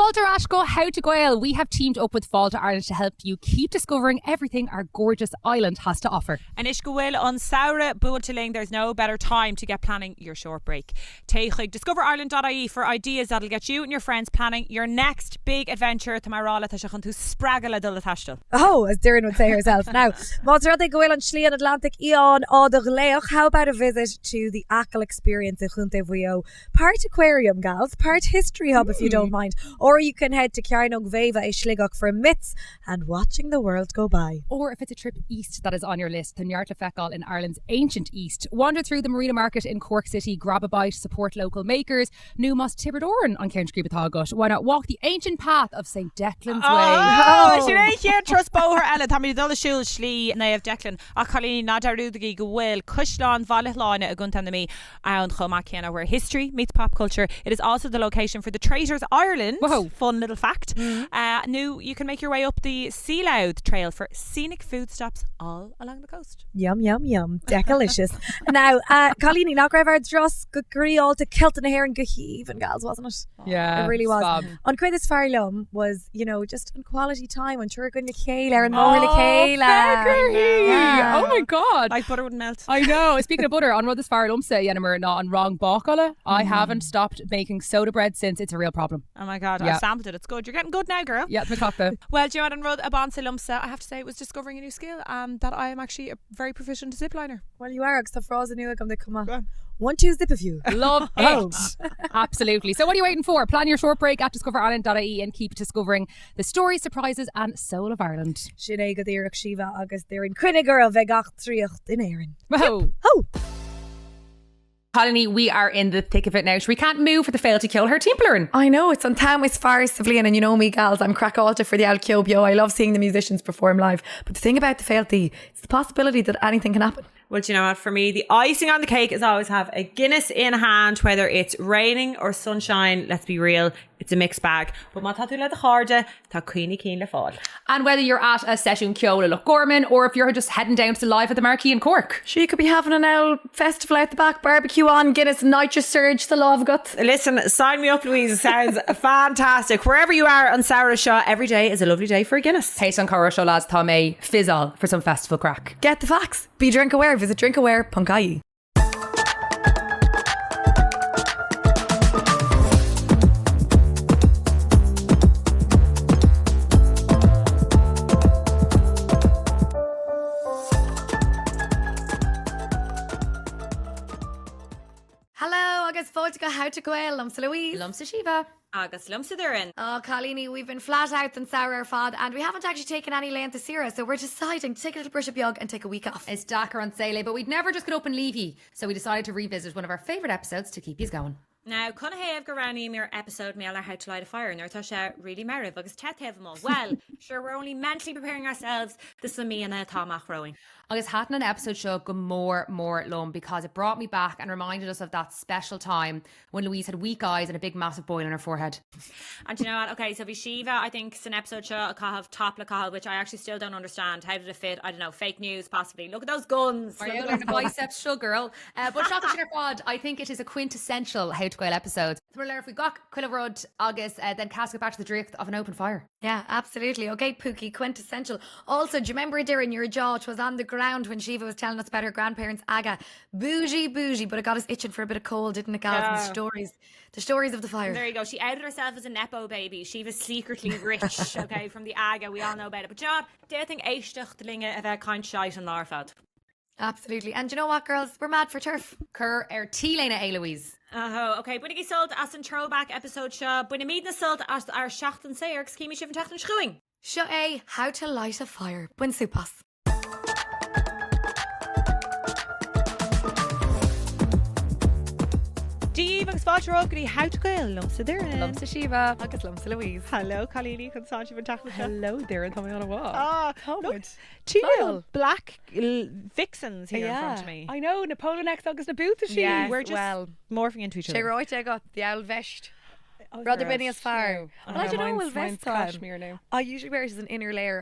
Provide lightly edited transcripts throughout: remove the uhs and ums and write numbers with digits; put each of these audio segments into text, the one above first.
Fáilte Ashko, How to Gael. We have teamed up with Fáilte Ireland to help you keep discovering everything our gorgeous island has to offer. And is go bhfuil on Saoire Builtiling, there's no better time to get planning your short break. Théis, discover Ireland.ie for ideas that'll get you and your friends planning your next big adventure. Tamarala Tashachan to Spragala Dulatastal. Oh, as Darren would say herself. Now, Monserrate Gael on Schlian Atlantic Eon Odorleoch. How about a visit to the Ackle experience in Chuntevrio? Part aquarium, gals, part history hub if you don't mind. Or you can head to Carnog Veva Ishligok for myths and watching the world go by. Or if it's a trip east that is on your list, the Nyartla Feckal in Ireland's ancient east. Wander through the Marina Market in Cork City, grab a bite, support local makers. Numas Tiberdoran on County Creepathagot. Why not walk the ancient path of St. Declan's Way? Oh, Sinead trust Boher Ella, Táimid Dul Shul Shlee, Naev Declan, Akali Nadarudagi Gwil, Kushlan, Valihline, Aguntanami, and Chomakena, where history meets pop culture. It is also the location for the Traitors Ireland. Whoa. Fun little fact. New, you can make your way up the Sea Loud Trail for scenic food stops all along the coast. Yum, yum, yum. Delicious. Now, Colleen, not Grevard Dross, Gugri, all to Kilton Hair and Guheave and gals, wasn't it? Yeah, it really was. Bob. On Quidis Farlum was, you know, just in quality time on Turgun Nikayla and Moher Nikayla. Oh my God. Like butter wouldn't melt. I know. Speaking of butter, on Rudis Farlum say Yennemer not on wrong bacala. I haven't stopped making soda bread since. It's a real problem. Oh my God, Yeah. I've sampled it. It's good. You're getting good now, girl. Yeah, it's McClough. Well, Joanne and Rud Abansa Lumsa, I have to say, was discovering a new skill that I am actually a very proficient zipliner. Well, you are, because the frozen new come to come on. Go on. 1, 2, zip of you. Love it. Absolutely. So what are you waiting for? Plan your short break at discoverireland.ie and keep discovering the stories, surprises and soul of Ireland. Sinead Gadirach Shiva Agus there in Quinniger of Vegach Triocht in Erin. Whoa. Oh! Colony, we are in the thick of it now. We can't move for the fail to kill her team player. I know, it's on Táimid farce of Leon, and you know me, gals, I'm crackalta for the Alciobio. I love seeing the musicians perform live. But the thing about the failty, it's the possibility that anything can happen. Well, do you know what? For me, the icing on the cake is always have a Guinness in hand, whether it's raining or sunshine. Let's be real, it's a mixed bag. But má tatu le de charde, tá cuoine cín le fáil. And whether you're at a session Ceola Loch Gorman or if you're just heading down to the live at the Marquee in Cork. She could be having an old festival out the back, barbecue on, Guinness, nitrous surge, the love of guts. Listen, sign me up, Louise. It sounds fantastic. Wherever you are on Saoire Shaw, every day is a lovely day for a Guinness. Taste on Cora Show lads, Tá mé fizzle for some festival crack. Get the facts. Be drink aware. Visit drinkaware.ie. Hello, agus fáilte How to Gael. I'm Louise. Lumsa Síomha. Agus lumsa therein. Oh, Colleeny, we've been flat out than sour our fad, and we haven't actually taken any length of Sierra, so we're deciding to take a little brush up yog and take a week off. It's Dakar on Sale, but we'd never just get up and leave ye, so we decided to revisit one of our favourite episodes to keep you going. Now, conna have go round your episode Mela How to Light a Fire, and Tasha really married agus tet have them all. Well, sure, we're only mentally preparing ourselves. This is me and Tomach rowing. Agus hatan an episode show go more lum because it brought me back and reminded us of that special time when Louise had weak eyes and a big massive boil on her forehead. And you know what? Okay, so Vishiva, I think it's an episode show a cathal top cathal, which I actually still don't understand. How did it fit? I don't know, fake news possibly. Look at those guns. Are you learning biceps show, girl? But Shaka Sugar Pod, I think it is a quintessential How to Gael episode. We're learning if we got Quillarud August, then cast it back to the drift of an open fire. Yeah, absolutely. Okay, Pookie, quintessential. Also, do you remember Darren, your jaw? It was on the ground when Síomha was telling us about her grandparents' aga. Bougie, but it got us itching for a bit of cold, didn't it, gals? And the stories of the fire. There you go. She outed herself as a nepo baby. She was secretly rich, okay, from the aga. We all know about it. But John, do you think Eistach the linge of a kind shite and Larfad? Absolutely. And do you know what, girls? We're mad for turf. Cur Tílena Louise. Oh, okay. Bunig sold as an throwback episode show. Bunig mead na sold as our seachtaine sayer. Skimi shivin tachtan schruing. Show How to Light a Fire. Buen supas. Díomh agus fáilte ógadaí How to Gael lumsa Darren. Lumsa Síomha. Agus lumsa Louise. Hello, Colleeny. Constance shivin tachtan. Hello, Darren. Coming on a walk. Ah, look, two little black vixens here in front of me. I know, Napoleon X August na booth is she? Yes, We're just morphing into each other. Sé roiite I got the owl vest. Rather benny as far. Well, I don't know, will vest cashmere now. I usually wear it as an inner layer.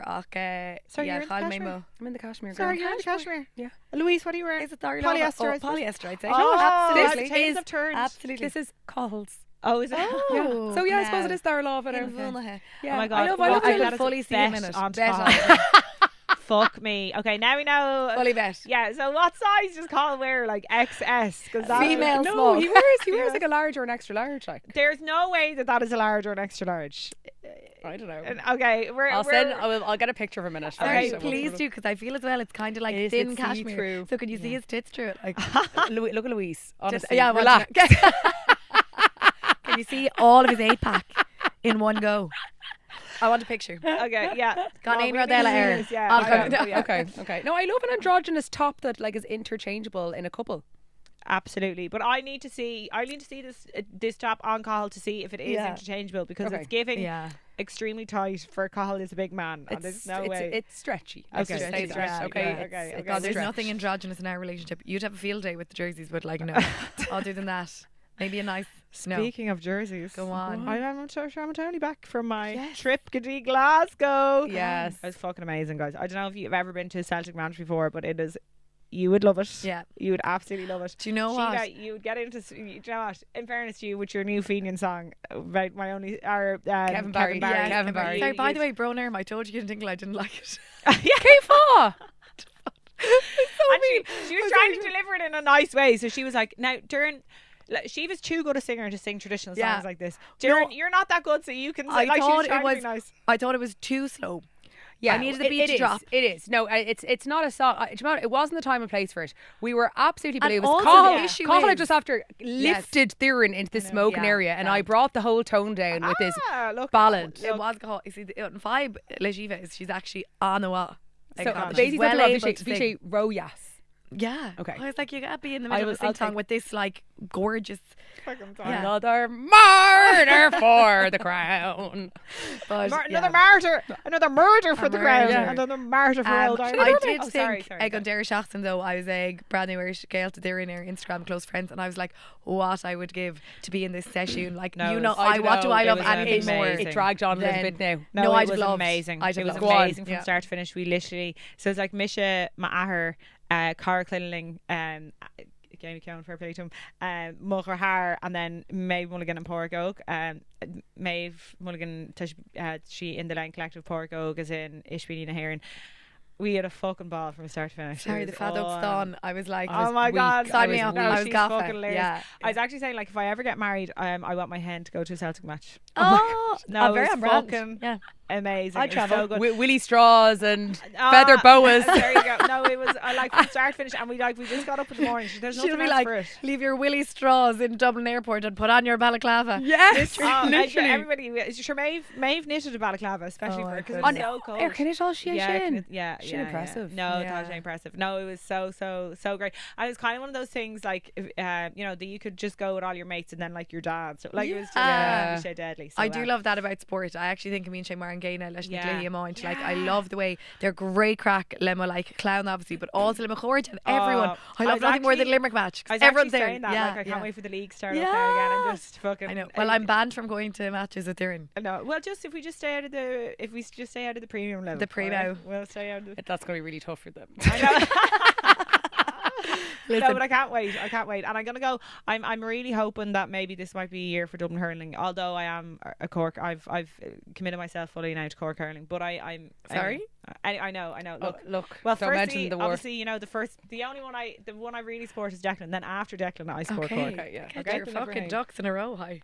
Sorry, you're in the cashmere? I'm in the cashmere. Sorry, girl. you're in the cashmere. Yeah. Louise, what are you wearing? Is it polyester? Polyester, Polyester, I'd say. Oh, absolutely. the tables have turned. Absolutely. This is Coles. Oh, is it? Yeah. So I suppose it is their love. In And Vulnahe. yeah. Oh my God. I love Well, I it. can fully see him in it. on Bet top. on it. Fuck me. Okay, now we know. Fully bet. Yeah. So what size does Colin wear? Like XS? Because Female No, small. he wears like a large or an extra large. Like There's no way that is a large or an extra large. I don't know. And, okay, I'll get a picture of him in it. Okay, Sorry, please do, because I feel as well it's kind of like It is, thin it's cashmere. see-through. So can you see his tits through it? Like, Look at Louise. Honestly, yeah, relax. can you see all of his 8-pack in one go? I want a picture. Okay, yeah. Got Well, name we Rodella need Air. this, yeah. Okay. No, I love an androgynous top that like is interchangeable in a couple. Absolutely, but I need to see this top on Cahill to see if it is Yeah. interchangeable, because Okay. it's giving Yeah. extremely tight for Cahill is a big man, and there's no way. It's stretchy. Okay, Let's just say it's that. stretchy, Okay. yeah, okay. God, there's stretch. nothing androgynous in our relationship. You'd have a field day with the jerseys, but like no. Other than that, maybe a nice no. Speaking of jerseys, Go on. I'm totally back from my trip to Glasgow. Yes. It was fucking amazing, guys. I don't know if you've ever been to a Celtic match before, but it is. You would love it. Yeah. You would absolutely love it. Do you know Sheila, what? you would get into. Do you know what? In fairness to you, with your new Fenian song about my only, Kevin Barry. Yeah, Kevin Barry. Sorry, by the way, Bronerm, I told you in Dingle I didn't like it. K4. And she was trying to deliver it in a nice way. So she was like, now, Durin, she was too good a singer to sing traditional songs Yeah. like this. Durin, you're not that good, so you can I like, she thought was trying it was. to be nice. I thought it was too slow. Yeah, I needed the beat to drop. It is. No, it's not a song. It wasn't the time and place for it. We were absolutely And believe. It was also the issue Cahill is- just after lifted Thurin into the smoking Yeah, area, and yeah. I brought the whole tone down with this Look, ballad. It was called. You see, the vibe Lejiva is she's actually on the wall. So she's basically, well well able to sing. Royas. Yeah. Okay. I was like, you gotta be in the middle of a I'll sing song take- with this like gorgeous. Yeah. Another martyr for the crown. But, another martyr, another murder for the crown, murder. another martyr for old Ireland. I did Oh, sorry, think ag on Derry Shachtson though I was brand new Irish Gael to Derry in our Instagram close friends, and I was like, what I would give to be in this session. Like, No, you it know, was- what do I it love was anything more? amazing. It dragged on a little Then- bit now. No, it I'd was loved. amazing. I'd It was have loved. amazing from start to finish. We literally, so it's like Misha Ma'ahar, Cara Clinling, Gammy Cowan, fair play to him, Muchta Har, and then Maeve Mulligan and Pork Oak. Maeve Mulligan, she in the Line Collective, Pork Oak is in Ishbini na Heron. We had a fucking ball from start to finish. Sorry, the fat dog ston. I was like, Oh my god! Sign me up. No, I was she's gaffa. fucking hilarious. Yeah. I was actually saying, like, if I ever get married, I want my hen to go to a Celtic match. Oh, No, I'm very it on was brand. fucking Yeah. amazing. I It was travel. so good. Willy straws and Ah, feather boas. There you go. No, it was like from start to finish, and we just got up in the morning. There's She'll nothing be else like, for it. leave your willy straws in Dublin Airport and put on your balaclava. Yes, Oh, literally. everybody. Sure, Maeve knitted a balaclava, especially Oh for my because it goodness. was so cold. Can it all she Yeah, yeah, She's impressive. No, Yeah. totally impressive. No, it was so great. And it was kind of one of those things like, that you could just go with all your mates and then like your dad. So like it was just Yeah. so deadly. So, I do love that about sport. I actually think Amin Shemar and Gaina Yeah. Like I love the way they're great crack. Lemma like clown obviously, but also Lemma Chord and everyone. I I love was nothing more than actually- Limerick match. I was Everyone's actually there. saying that. Yeah, Like I can't wait for the league start up Yeah. there again and just fucking. I know. Well, I'm banned from going to matches with Durin. No, well, just if we just stay out of the premium level, The primo. alright? We'll stay out of the. That's going to be really tough for them. I know. Listen. No, but I can't wait. And I'm gonna go. I'm really hoping that maybe this might be a year for Dublin hurling. Although I am a Cork, I've committed myself fully now to Cork hurling. But I'm Sorry? I know. Look. Well, don't mention firstly, the war. obviously, the one I really support is Declan. Then after Declan, I support Cork. Okay, yeah. Get Okay, your deliver fucking him. ducks in a row. Hi.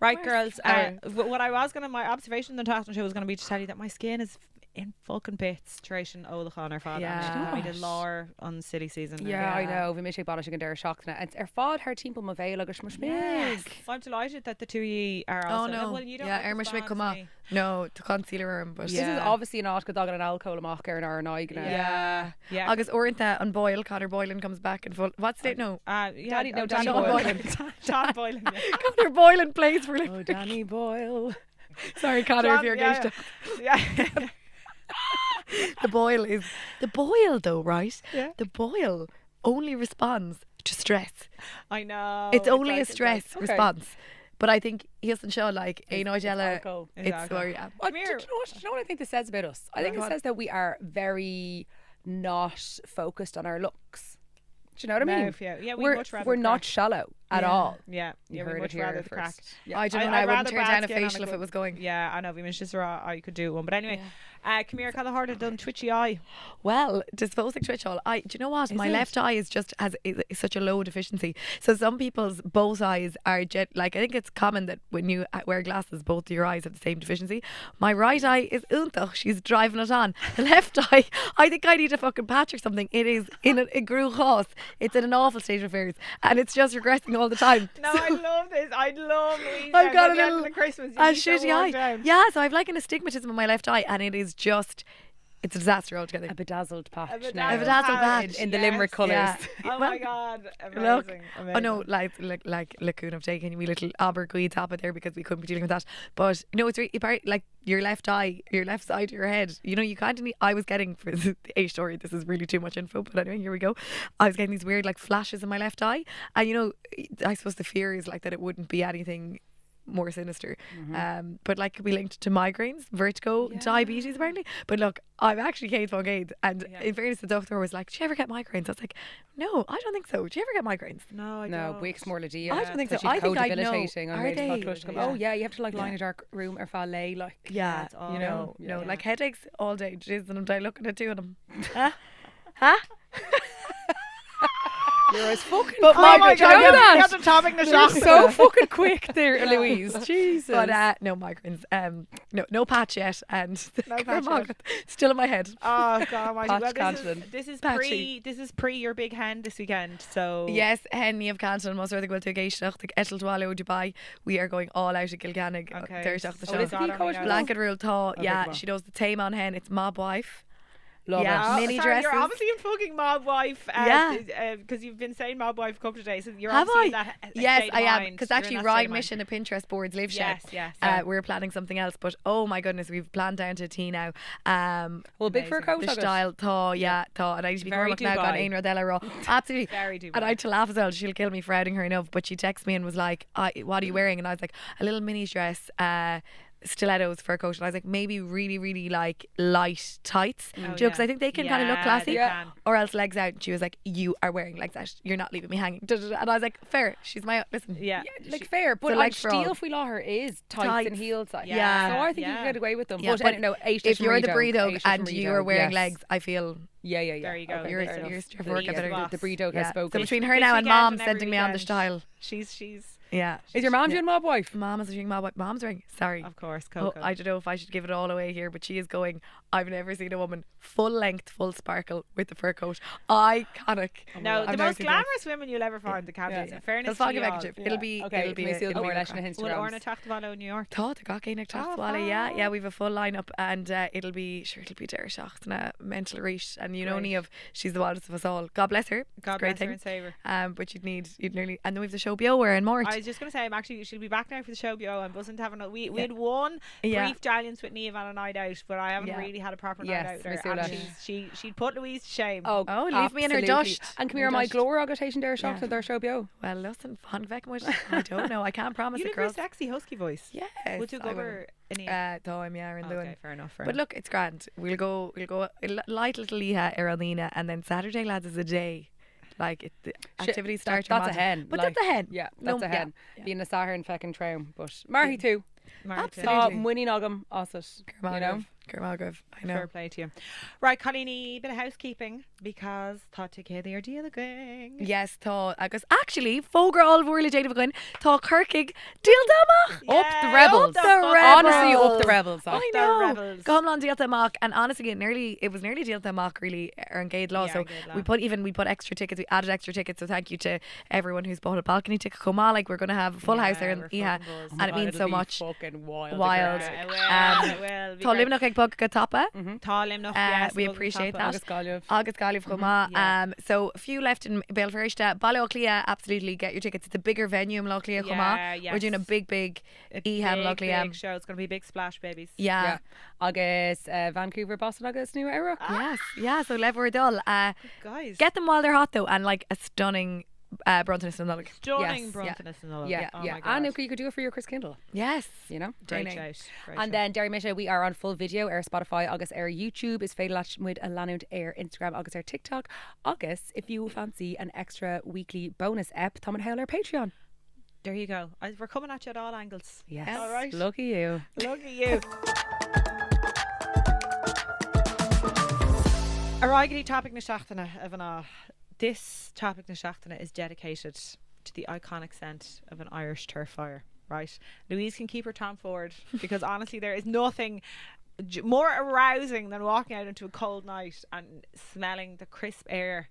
Right, Where's girls. My observation on the Tasman show was going to be to tell you that my skin is in fucking bits. Tration Olachan, our father. Yeah. We did lore on the silly season. Yeah, I know. Vi mé banish an dare shockna. And fád her timp ma bhéil agus mas Yes. I'm delighted that the two of you are Oh also. no. Well, you don't Yeah, Erma Schmidt come up. No, to concealer arm, but This is obviously an át go dog an alcohol amach ar an hour naig na. Yeah. Agus orintha on Boyle, Connor Boylan comes back and full. What's it? No, Danny Danny Boylan. John Boylan. Yeah. Connor Boylan plays for like. Oh, Danny Boyle. Sorry, Connor, if you're engaged. Yeah. The Boyle though, right? Yeah. The Boyle only responds to stress. I know. It's only like- a stress okay. response. But I think he doesn't show like a Nigella. alcohol. It's Exactly. where yeah. Do you know what I think this says about us? I think it says that we are very not focused on our looks. Do you know what I mean? Yeah, we'd we're much rather we're not crack. shallow. at all. Yeah, You we'd heard much it here rather the crack. first. Yeah. I don't know. I wouldn't turn down a facial if it was going. Yeah, I know. We mentioned I could do one, but anyway. Come here, kind of hard done twitchy eye. Well, dysphasic twitch all. Do you know what? My left eye is such a low deficiency. So some people's both eyes are like, I think it's common that when you wear glasses, both your eyes have the same deficiency. My right eye is untach. She's driving it on. The left eye, I think I need a fucking patch or something. It is in a grúchás. It's in an awful state of affairs, and it's just regressing all the time. No, I love this. I love Louise. I've got a little Christmas. shitty eye. Yeah, so I've like an astigmatism in my left eye, and it is just. It's a disaster altogether. A bedazzled patch. A bedazzled patch. In the limerick colours. Yeah. Oh my God. Amazing. Look, amazing. oh no, like Lacoon have taken we little Abergui top it there because we couldn't be dealing with that. But no, it's really like your left eye, your left side of your head. You know, you can't. I was getting for the A story. This is really too much info, but anyway, here we go. I was getting these weird like flashes in my left eye, and you know, I suppose the fear is like that it wouldn't be anything more sinister, but like could be linked to migraines, vertigo, diabetes apparently. But look, I'm actually Kate von Gade, and in fairness, the doctor was like, "Do you ever get migraines?" I was like, "No, I don't think so. Do you ever get migraines?" No, I No, don't. weeks more Lydia. I don't think so. She'd I think I'd know. co-debilitating on Are Made they? Hot Flush. Yeah. Oh yeah, you have to like lie in a dark room or ballet like. Yeah, That's awful. you know, Yeah. no, like headaches all day. Jeez, and I'm dying looking at two of them. Huh? You're as fucking But quick. my Do you God, know that? That's the topic of the You're shop. so fucking quick there, Louise. Jesus. But no migraines. No patch yet, and No patch yet. still in my head. Oh God Almighty! Patch Well, cancelled. this is Patchy. pre your big hen this weekend. So Yes, Henny of Canton, most rather go to Gaishach, the Etel Dwalo, Dubai. We are going all out at Kilgannig. Okay. There's the So show. is he coach Blanket rule thaw. Okay, Yeah, come on. she does the tame on hen. It's mob wife. Love Yeah. it. Mini sorry, dresses. You're obviously a fucking mob wife. Yeah. Because you've been saying mob wife a couple of days. So you're Have obviously I? in that Yes, state of I am. mind. Because You're in actually, that state Ride of mind. Mission, a Pinterest boards live shed. Yes. We're planning something else, but oh my goodness, we've planned down to a T now. Well, big fur Amazing. coat. The style thaw, thaw, and I used to be Very going now gone Dubai. Ain Rodella raw. Absolutely. Very Dubai. And I had to laugh as well. She'll kill me for outing her enough, but she texted me and was like, "What are you wearing?" And I was like, "A little mini dress." Stilettos fur coat, and I was like, maybe really, really like light tights, because I think they can kind of look classy, they can. or else legs out. And she was like, "You are wearing legs out. You're not leaving me hanging." And I was like, "Fair." She's my listen. Yeah. Like fair, but So, like like, for all. steal if we law her is tights and heels. Like. Yeah. So I think you Yeah. can get away with them. Yeah, but but no, If you're the breed dog and you are wearing legs, I feel Yeah. There you go. Okay, you're fair enough. working The better. The breed dog has Yeah. spoken. So between her This now and weekend mom and every sending me on the weekend. style. She's Yeah. Is your mom Yeah. doing mob wife? Mom is doing mom's ring. Sorry. of course Oh, Coco. I don't know if I should give it all away here, but she is going. I've never seen a woman full length, full sparkle with the fur coat. Iconic. No, the American most dress. glamorous women you'll ever find the cabbage. Yeah. In fairness They'll to fog a you all. handkerchief. It'll be. Okay, It'll be. may see It'll more be or less in crack. the Will Instagrams. Orna Tachtavalo in New York? Tá the gach éach Oh, táhála, yeah, fab. we've a full lineup, and it'll be deir seachtaine mental reach, and you know Great. any of she's the wildest of us all. God bless her. It's a God great bless her thing. and save her. But you'd nearly, and then we've the show Biower and more. I was just going to say, she'll be back now for the show. I'm buzzing to have we had one Yeah. brief dalliance with Niamh on a night out, but I haven't Yeah. really had a proper Yes, night out with Miss her. And Ula. she'd put Louise to shame. Oh, leave me in her absolutely. dust. And come Her here, my dust. glory agitation there shot Yeah. at their show bio. Well, listen, fan vec much. I don't know. I can't promise You it, have a very girls. sexy husky voice. Yes, Would you I go will. over Niamh? Táim, yeah, in Okay, doing. fair enough. But look, it's grand. We'll go a light little Liha Eralina, and then Saturday, lads, is a day. Like the activities start. That's a hen. But like, that's a hen. Yeah, No, that's a yeah, hen. yeah. Being a sahar and feckin' traum. But Marty too. Absolutely. Tá winning agam osas. You know? Kermalgov. I know. Fair play to you. Right, Colleen, bit of housekeeping because thought to get the idea of the gang. Yes, tá agus actually fógra all bhór le déanamh againn tá Kirkig díal damach Up the rebels. up the rebels. Honestly, up the rebels. I the know. rebels. Gomlan díal damach, and honestly it was nearly díal damach really ar an Gade law. Yeah, So an Gade law. we put extra tickets. We added extra tickets. So thank you to everyone who's bought a balcony ticket. Come on, like we're gonna have a full house there, and we're yeah, fucking buzzed. and it means so much. Fucking wild. Wild. Yeah, it will. Tá limnach ag bug go tappa. Tá limnach, yes. We love the appreciate tapa. that. Agus Galliv. Agus Galliv Choma. yeah. So a few left in Belfirsta. Balloclia, absolutely get your tickets. It's a bigger venue in Lochlia Choma. Yeah, We're doing a yes. big A Eham Lochlia. big show. It's going to be a big splash, babies. Yeah. Agus Vancouver, Boston, agus New Era. Yes. Yeah. So lever dull. Guys. Get them while they're hot though, and like a stunning Bronteness and Nullig. Stunning Yes, Bronteness and all. Yeah, Oh yeah. my God. And you could do it for your Chris Kindle, Yes. you know? Great Daining. shout. Great And shout. then Derry Misha, we are on full video, our Spotify, agus our YouTube is féidir with a lanud air Instagram, agus our TikTok. Agus, if you fancy an extra weekly bonus ep, Tom and Hale our Patreon. There you go. We're coming at you at all angles. Yes. All right. Look at you. Look at you. Aráigí topic na seachtaine of an This topic na seachtaine is dedicated to the iconic scent of an Irish turf fire. Right, Louise can keep her Tom Ford because honestly, there is nothing more arousing than walking out into a cold night and smelling the crisp air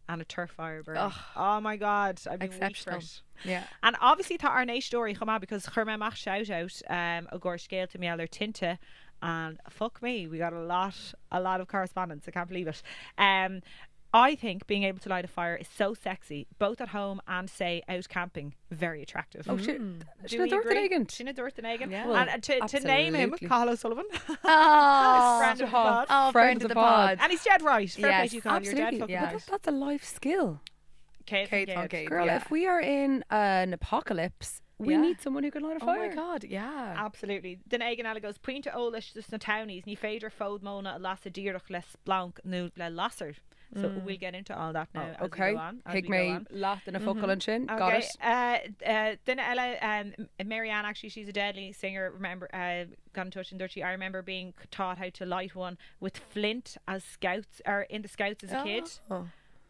and a turf fire burn. Oh my God, I've been weak for it. Yeah. And obviously tá ar néis story chuma because churma mach shout out a gur scale to me other tinte, and fuck me, we got a lot of correspondence. I can't believe it. I think being able to light a fire is so sexy, both at home and say out camping. Very attractive. Oh shit! Sinead Dorthan-Egan. Yeah. And to name him, Cathal O'Sullivan. Oh, Friend of the pod. oh, friend of the pod. And he's dead right. Fair play Yes, to you, Cathal. You're dead Absolutely. fucking But right. that's a life skill. Kate. Girl, if we are in an apocalypse, we Yeah. need someone who can light a Oh fire. my God, yeah. Absolutely. Den Egan Ella goes, Pointe Olish dus na townies, ni féidir fód mona a lasa dírach les blanc nu le lasser. So we'll get into all that now. As Okay. we go on, as Hig we go me on. laugh in a focal and chin. Got Okay. it. Then Ella, Marianne, actually, she's a deadly singer. Remember, got in touch and dirty. I remember being taught how to light one with flint as scouts, or in the scouts as a kid. Oh.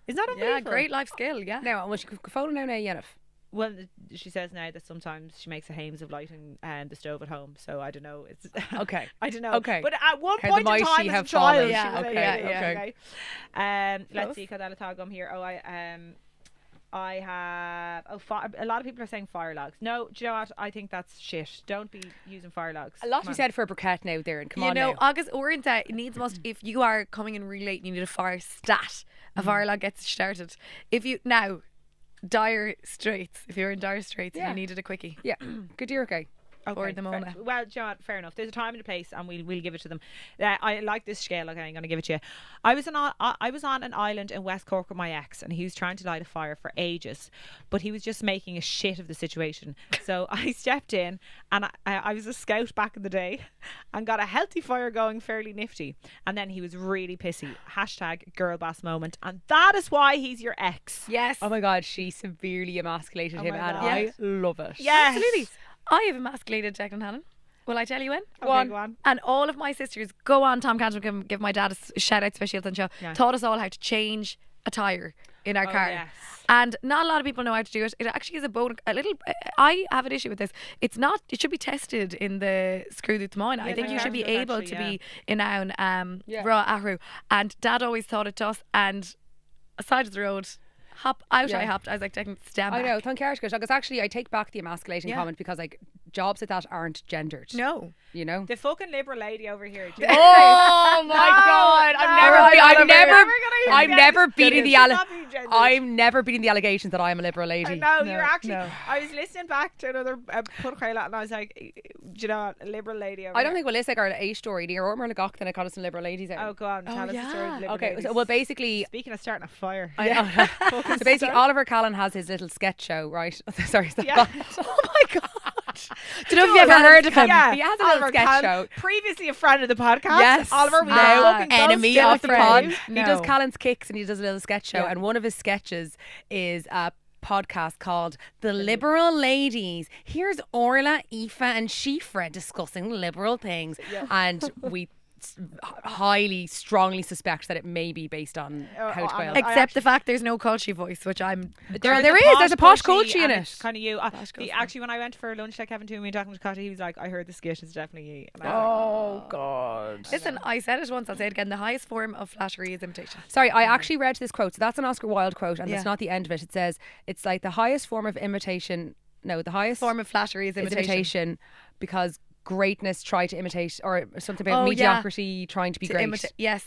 Isn't that Yeah, unbelievable? great life skill, yeah. Now, when she phone now, Yennefer. Well, she says now that sometimes she makes a hames of lighting the stove at home. So I don't know. It's Okay. I don't know. Okay. But at one How the point in mighty time, as a have child, fallen. she Yeah, was okay, able to, yeah. Let's Close. see. Cadella here. Oh, I have. A lot of people are saying fire logs. No, do you know what? I think that's shit. Don't be using fire logs. A lot Come to be on. said for a briquette now, there, and come You on know, now. agus orintha, it needs must, if you are coming in really late and you need a fire stat, a fire log gets started. If you, now, dire straits, if you're in dire straits and Yeah. you needed a quickie. Yeah, good dear, okay. Or the Mona. Well, do you know what? Fair enough. There's a time and a place, and we'll give it to them. I like this scale. Okay, I'm going to give it to you. I was on an island in West Cork with my ex, and he was trying to light a fire for ages, but he was just making a shit of the situation. So I stepped in, and I was a scout back in the day, and got a healthy fire going fairly nifty. And then he was really pissy. # girl boss moment, and that is why he's your ex. Yes. Oh my God, she severely emasculated him, my and God. I love it. Yes. Absolutely. I have emasculated Declan Hannon. Will I tell you when? Okay, go on. And all of my sisters, go on, Tom Cantor, can give my dad a shout out, especially on the show, Yeah. taught us all how to change a tyre in our car. yes. And not a lot of people know how to do it. It actually is a little, I have an issue with this. It's not, it should be tested in the screw the mine. I Yeah, think the you should be cartridge able actually, to be in own Yeah. raw ahru. And dad always taught it to us, and aside of the road, hop out, Yeah. I hopped. I was like, taking stand I back. know, thank you, because actually I take back the emasculating Yeah. comment, because like jobs like that aren't gendered. No. You know? The fucking liberal lady over here. Oh my God! I'm never beating the I'm never beating the allegations that I'm a liberal lady. No, you're actually. no. I was listening back to another podcast, and I was like, do you know, a liberal lady over I don't here. think we'll listen to our A story near Ormer Lagach than I call us some liberal ladies out. Oh, go on, tell us the story of the liberal Okay, ladies. so, well, basically, Speaking of starting a fire. so basically, Oliver Callan has his little sketch show, right? Sorry, is that Yeah. bad? Oh my God! Do you know if you ever heard of him? Yeah, He has a little Oliver sketch Callan, show. previously a friend of the podcast. Yes. Oliver, we Now fucking don't enemy still of the friends. pod. He does No. Callan's Kicks, and he does a little sketch show, Yeah. and one of his sketches is a podcast called The Liberal Ladies. Here's Orla, Aoife and Shifra discussing liberal things, and we highly strongly suspect that it may be based on how to on go. a- Except the fact there's no culture voice, which I'm. There is. There's a posh culture in it. Kind of you. culture. Actually, when I went for lunch, like Kevin to me and talking to Cotty, he was like, "I heard the skit is definitely you." And I was Oh God. Listen, I said it once, I'll say it again. The highest form of flattery is imitation. Sorry, I actually read this quote. So that's an Oscar Wilde quote, and Yeah. that's not the end of it. It says it's like the highest form of imitation. No, the highest Form of flattery is is imitation. because greatness try to imitate, or something about Oh, yeah. mediocrity trying to be To great. imitate. Yes.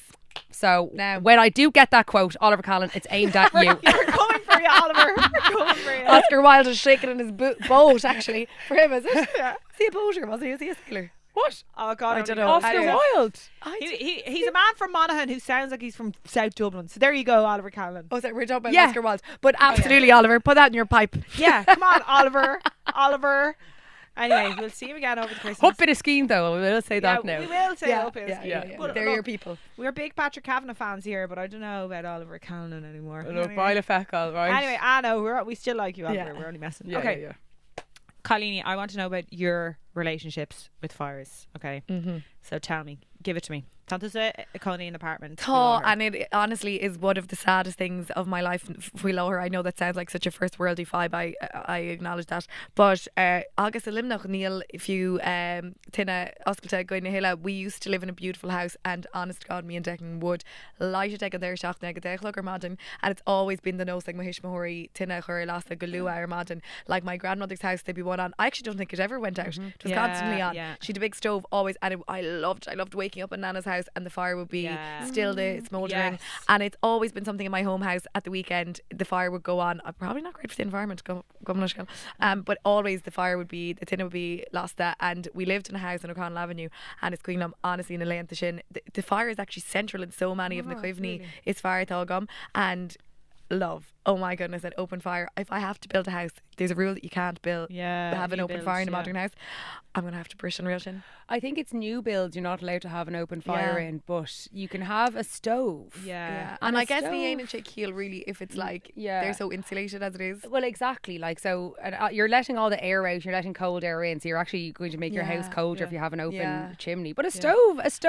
So Now- when I do get that quote, Oliver Callan, it's aimed at you. We're coming for you, Oliver. We're coming for you. Oscar Wilde is shaking in his boat, actually. For him, is it? Yeah. Is he a boater? Was he? Is he a sailor? What? Oh God, I don't only know. knows. Oscar Anyway. Wilde. He's a man from Monaghan who sounds like he's from South Dublin. So there you go, Oliver Callan. Oh, sorry, we're talking about Yeah. Oscar Wilde. But absolutely, Oliver, put that in your pipe. Yeah, come on, Oliver. Anyway, we'll see you again over the Christmas. Up in a scheme, though. We'll say that yeah, now. we will say Yeah, up in yeah, yeah, yeah. But They're look, your people. We're big Patrick Kavanagh fans here, but I don't know about Oliver Callan anymore. Look, Violet Feckle, right? Anyway, I know we still like you, Oliver. Yeah. We're only messing. Yeah, okay. yeah. Colleen, I want to know about your relationships with fires. Okay. So tell me, give it to me. Tantas a Colleen apartment. And it honestly is one of the saddest things of my life. Lower. I know that sounds like such a first worldy vibe. I acknowledge that. But agus a limnach níl if you tinna oscailta go na hilla, we used to live in a beautiful house, and honest to God, me and Declan would light it there seachtaine againn or madden, and it's always been the nose like my hishmahori tinna chur lasa galua or madden. Like my grandmother's house, there'd be one on. I actually don't think it ever went out. It was constantly on. She had a big stove always, and I loved waking up in Nana's house and the fire would be still smouldering, and it's always been something in my home house. At the weekend the fire would go on, probably not great for the environment, but always the fire would be, the tin would be lost that. And we lived in a house on O'Connell Avenue, and it's Queen honestly in a lane the fire is actually central in so many of the Cuivni. It's fire Thalgum and love. Oh my goodness, an open fire. If I have to build a house, there's a rule that you can't have an open fire in a modern house. I'm gonna have to brush on real chin. I think it's new builds you're not allowed to have an open fire in, but you can have a stove. And I guess the ain and shake heel really, if it's like they're so insulated as it is. Well, exactly. Like so, you're letting all the air out. You're letting cold air in. So you're actually going to make your house colder if you have an open chimney. But a stove does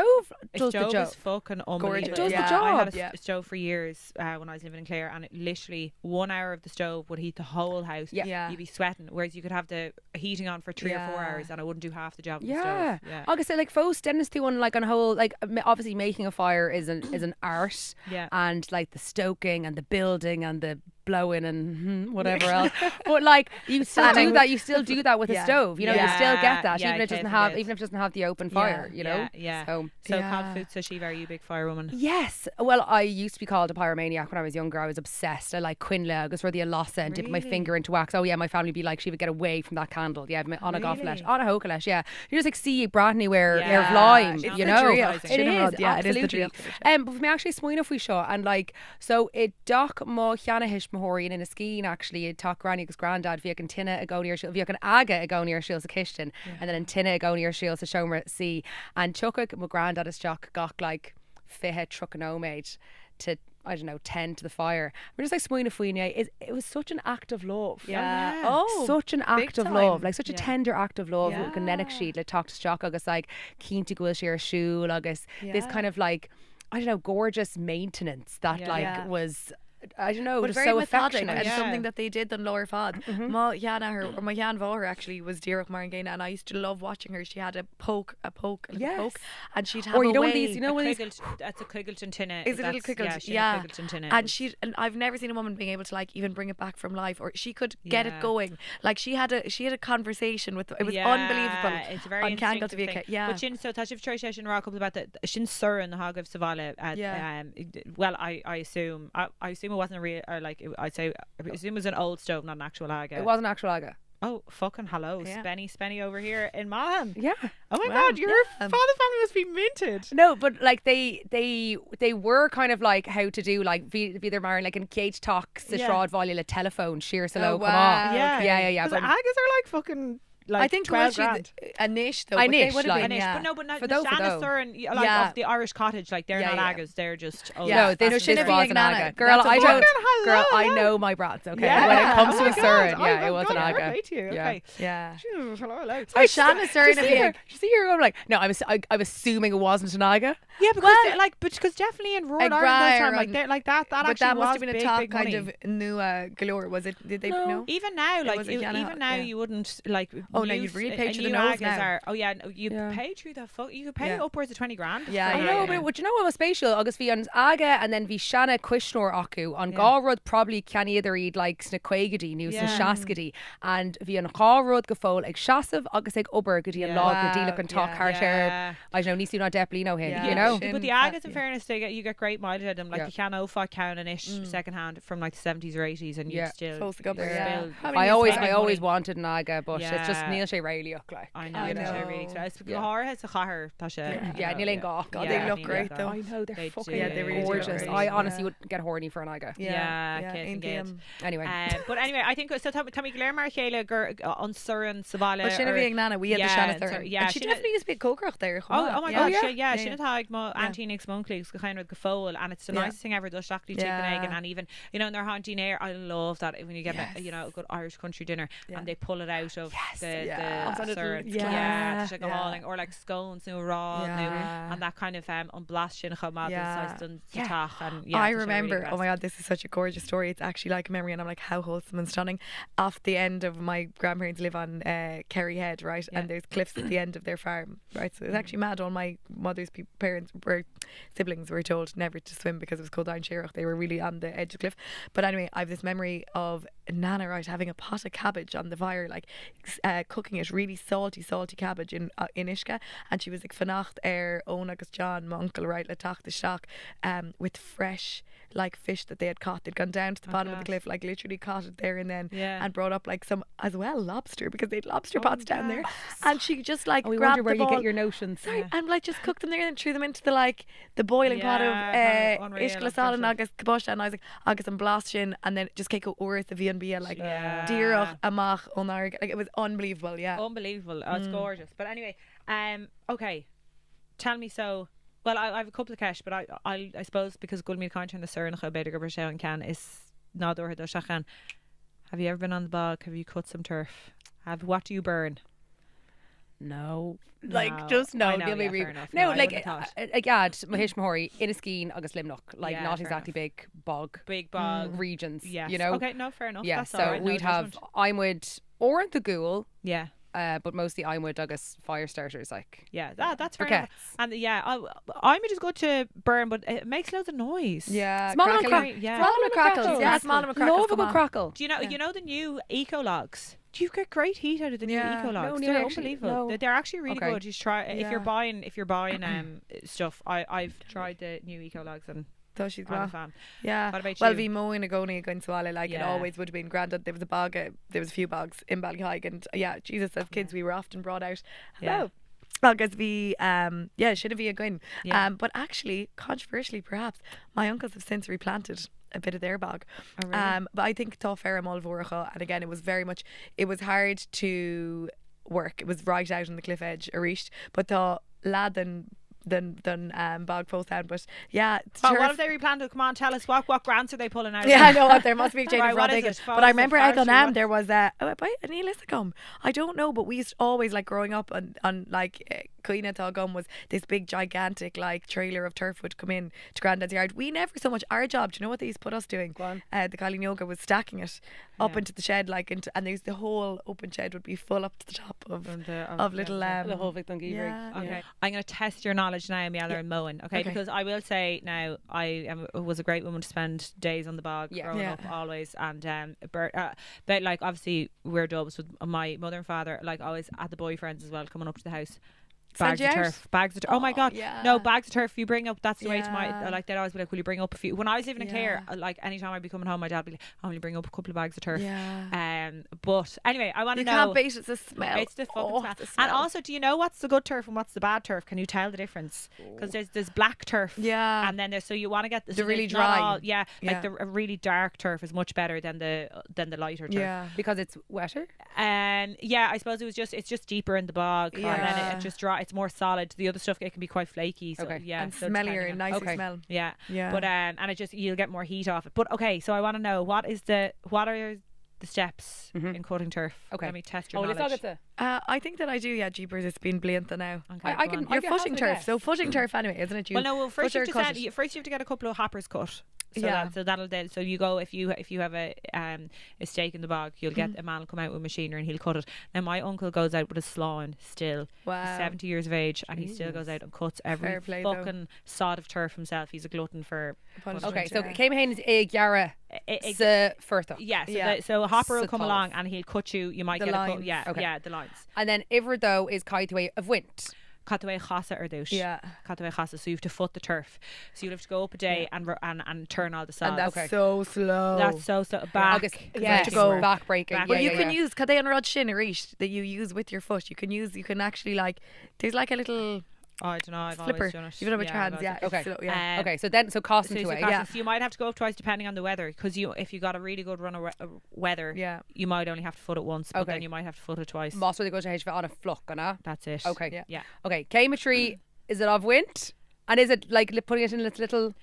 the job. Is fucking unbelievable. It does the job. I had a stove for years when I was living in Clare, and it literally 1 hour of the stove would heat the whole house. You'd be sweating, whereas you could have the heating on for 3 or 4 hours and I wouldn't do half the job of the stove. I say like faux dentistry one, like on a whole, like obviously making a fire is an art, and like the stoking and the building and the blowing and whatever else, but like you still do that with a stove, you know. You still get that even if it doesn't have the open fire, you know. So Cat Food Sushi, are you a big fire woman? Yes, well I used to be called a pyromaniac when I was younger. I was obsessed. I like Quinla agus for the Alosa and dip my finger into wax. Oh yeah, my family would be like, she would get away from that candle. On a gofflesh, on a hokalesh. You just like see Bratney where lime, you know. It is, it is the drill. But for me actually smuoin if we shot, and like so it doc mo chianahish mahori in a skiing actually it talk granny agus grandad via can tinna a gonier shield via can aga a gonier shields a kitchen and then tinna a gonier shields a shomer see and chuck my grandad is jock gach like fihe truck and omade to I don't know 10 to the fire. We're just like smuoin of faoina. It was such an act of love. Such an act of love, like such a tender act of love. We can nenach sheet like talk to Jock agus like keen to go share a shoe agus this kind of like I don't know gorgeous maintenance that like was I don't know, but just very so methodic affectionate. and something that they did on Lower Fad. My Jan Vaughter actually was Deireach Marangana, and I used to love watching her. She had a poke, and she'd have or you a know way. These, you know when that's a Quiggleton tinna. Is it a little Quiggleton? Yeah. And I've never seen a woman being able to like even bring it back from life, or she could get it going. Like she had a conversation with. It was unbelievable. It's very instinctive thing. But shin so touch of church session rock up about the shin surn the haghaidh savala. Well, I assume it wasn't a real, or like I assume it was an old stove, not an actual aga. It was an actual aga. Oh fucking hello, Spenny over here in Mahon. Yeah. Oh my god, your father's family must be minted. No, but like they were kind of like how to do like be their marrying like in Cage talks the Shroud Volley le telephone sheer solo come on. Yeah. But agas are like fucking. Like I think 12 grand. A niche though. A niche, like, but not of the Irish cottage. Like they're not agas. They're just no. This was an aga. Girl, I know my brats. Okay, when it comes to a Surin, it was an aga. Yeah. Hello. So Shanna Surin of here. You see her going like, no, I'm assuming it wasn't an aga. Yeah, because definitely in rural Ireland, like they're like that. That but actually that must was have been a big, top big kind money. of new galore. Was it? Did they know? Even now, like you wouldn't like. Oh no, you'd really pay through the nose now. You pay through the you could pay upwards of 20 grand. I know, but would you know what was spatial? Agus bhí an aga and then bhí Shanna Quishnor acu on Gárod probably can either eat like sna quaigadi nu sna shaskadi and bhí an Gárod go fóil ag shasav agus ag ober gadi an log gadi look and talk harshare. I don't know, nísú not definitely know him, you know. But the agas, in fairness, you get great mileage out of them. Like you can offer count an ish second hand from like the 70s or 80s, and you still. I always wanted an aga, but it's just níl sé réiliach like. I know. I know. Really close. Yeah. Har has a chahar. Yeah, níl gá. God, they look great though. I know they're fucking they really do look gorgeous. great. I honestly would get horny for an aga. Kiss and get. Anyway. But anyway, I think so. Tommy Glair mar chéile gur on Surin Savala. But Sinna bhí nana, we had the Shannon. Yeah, she definitely used to be a co-croch there. Oh my god, yeah. Sinna tag mo Yeah. Antinix Monclegs go kind of go foul, and it's the nicest thing ever. Those chocolate chicken egg, and even in their haunting air. I love that when you get a good Irish country dinner and they pull it out of the syrup, it's like a hauling or like scones, raw, and that kind of unblasting I remember. Oh my god, this is such a gorgeous story. It's actually like a memory, and I'm like, how wholesome and stunning. Off the end of my grandparents live on Kerry Head, right, and there's cliffs at the end of their farm, right. So it's actually mad. All my mother's parents were siblings were told never to swim because it was called Down Sheerach. They were really on the edge of the cliff. But anyway, I have this memory of Nana, right, having a pot of cabbage on the fire, like cooking it, really salty cabbage in Ishka, and she was like fanacht own agus John, my uncle, right, le tach the shock, with fresh like fish that they had caught. They'd gone down to the bottom of the cliff, like literally caught it there and then, and brought up like some as well lobster, because they'd lobster pots down there, and she just like we grabbed wonder where the you ball, get your notions. and like just cooked them there and threw them into the boiling pot of Ishka and agus kabosha, and I was like agus and blastin, and then just keiko uris the V&B like Dírach amach onarg, like it was unbelievable. Unbelievable. It's gorgeous. But anyway, okay, tell me. So well, I have a couple of cash, but I suppose because Gulmi Concha and the Surin Bheartaigh Bershaw can is not over the Shachan. Have you ever been on the bog? Have you cut some turf? What do you burn? No. Like just no. Know, Be fair enough. no, I like wouldn't have thought. Mahish Mahori in a skeen agus limnock, like not exactly enough. big bog regions. Yes. You know. Okay, no, fair enough. Yeah. That's So all right. we'd have Imwood or the Ghoul. Yeah. But mostly Imwood agus fire starters, like. Yeah, that's fair enough. And I would just go to burn, but it makes loads of noise. Yeah, small and crackles. Yeah, small and crackles. Love a good crackle. Do you know the new eco logs? Do you get great heat out of the new eco logs? No, They're actually, unbelievable. no. They're actually really Okay. good. You should try if you're buying stuff. I've tried the new eco logs and So she's I'm a glad. fan. Yeah. What about well, you? we mowing againn again Swala, like it Yeah. always would have been. Granted, there was a bog, there was a few bogs in Ballyhigh, and Jesus, as kids we were often brought out. Hello. Because we should be againn. But actually, controversially perhaps, my uncles have since replanted a bit of their bog. Oh, really? But I think tá fair Mulvorcha, and again it was hard to work. It was right out on the cliff edge, arís, but the lad than bog post down. But yeah, what have they replanted? Come on, tell us what grants are they pulling out? Yeah, I know what there must be Right, what is it? But I remember Againn there was a I don't know, but we used to always, like, growing up on like Cuina Gum was this big gigantic like trailer of turf would come in to Grandad's yard. We never so much, our job, do you know what they used to put us doing? The Colleen Yoga was stacking it up into the shed, like and there's the whole open shed would be full up to the top of little the whole Vic Dungy rig. Okay, I'm going to test your knowledge now, Mialler and Moen. Okay, because I will say now I was a great woman to spend days on the bog growing up always, and but like obviously we're dubs with my mother and father, like always at the boyfriends as well coming up to the house. Bags of turf. Oh my god. No, bags of turf. You bring up, that's the way to my, like they'd always be like, will you bring up a few? When I was living in Clare, like anytime I'd be coming home, my dad would be like, I'm going to bring up a couple of bags of turf. But anyway, I want to know. You can't bait, it's the smell. It's the fucking smell. And also, do you know what's the good turf and what's the bad turf? Can you tell the difference? Because there's black turf. Yeah. And then there's, so you want to get the really dry. Like the really dark turf is much better than the lighter turf. Yeah. Because it's wetter? Yeah, I suppose it's just deeper in the bog. And then it just dry, it's more solid. The other stuff, it can be quite flaky. So, and smellier and nicer smell. Yeah. But and it just, you'll get more heat off it. But okay, so I want to know what are the steps in cutting turf? Okay, let me test your knowledge. I think that I do. Yeah, jeepers, it's been blinta now. Okay, you're footing turf, so footing turf anyway, isn't it? First you have to get a couple of hoppers cut. So that'll then. So you go if you have a stake in the bog, you'll get a man will come out with a machinery and he'll cut it. Now my uncle goes out with a sláin still. Wow. He's 70 years of age and he still goes out and cuts every fucking sod of turf himself. He's a glutton for. Okay, so Céimhéin is Yara Furtha. Yeah. So a hopper will come along and he'll cut you. You might get a cut. Yeah, the lines. And then Iver though is Kaithway of Wint. cataway chasa or douche. Yeah. Cataway chasa. So you have to foot the turf. So you have to go up a day and turn all the sods. And that's so slow. That's so slow. Back. Yeah, to go back breaking. Back But Yeah, you yeah, can yeah. use cadé an rod sin arís that you use with your foot. You can actually like there's like a little Oh, I don't know. I've flipper. always done it. You know with your hands, I've yeah. always it's Okay. slow, yeah. Okay, so then costing So, to so it. Yeah. you might have to go up twice depending on the weather, because if you got a really good run of weather, Yeah. you might only have to foot it once, but Okay. then you might have to foot it twice. Most of the go to HV on a flock,นะ? That's it. Okay. Yeah. Yeah. Okay, chemistry, is it of wind? And is it like putting it in its little...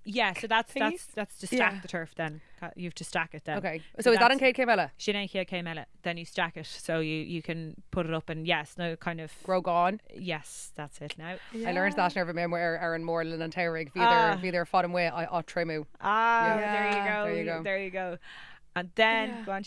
Yeah, so that's Thingies? to stack the turf then. You have to stack it then. Okay, so is that in Kate Camilla? Sinead came then you stack it, so you can put it up, and yes, no kind of Grow gone. yes, that's it now. I learned that never remember Aaron Moreland and Tyrig. Ah. Either fought him way I trimu. Ah, Yeah. there you go. And then go on,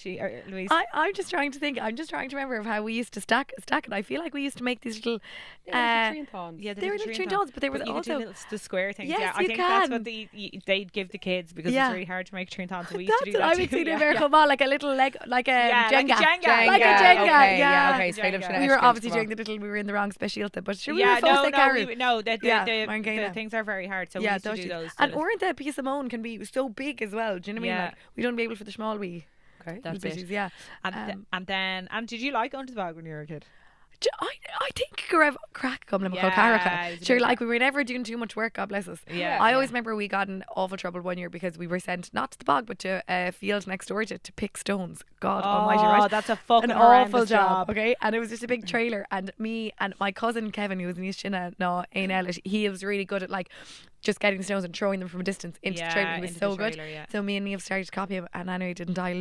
Louise. I'm just trying to think. I'm just trying to remember of how we used to stack it. I feel like we used to make these little. yeah, they were little tree tons, but they were you could do also. little, the square things. Yes, yeah, I you think that's can. what they'd give the kids, because Yeah. it's really hard to make tree tons. So we used to That's do what that I would too. see Yeah. there. Come on, like a little leg, like a Yeah, Jenga. like a Jenga. Like a Jenga, Okay, yeah. okay. So Jenga. We were obviously doing the little. We were in the wrong specialty, but sure, we were no, carry. the Margana. things are very hard. So we Yeah, used to do those. and orange that piece of moan can be so big as well. Do you know what I mean? Yeah. Like we don't be able for the small wee. Okay. That's little it. bitties, yeah. And did you like going to the bog when you were a kid? I think Garev crack coming Yeah, Carrica. it was a Sure, bit- like we were never doing too much work, God bless us. Yeah, I yeah. always remember we got in awful trouble one year because we were sent not to the bog but to a field next door to pick stones. God almighty, right? That's a fucking An awful horrendous job. Okay, and it was just a big trailer, and me and my cousin Kevin, who was in East China, no, Ain Ellis, he was really good at like just getting the stones and throwing them from a distance into the trailer. He was into so the good. trailer, yeah. So me and Neve started to copy him, and anyway, didn't I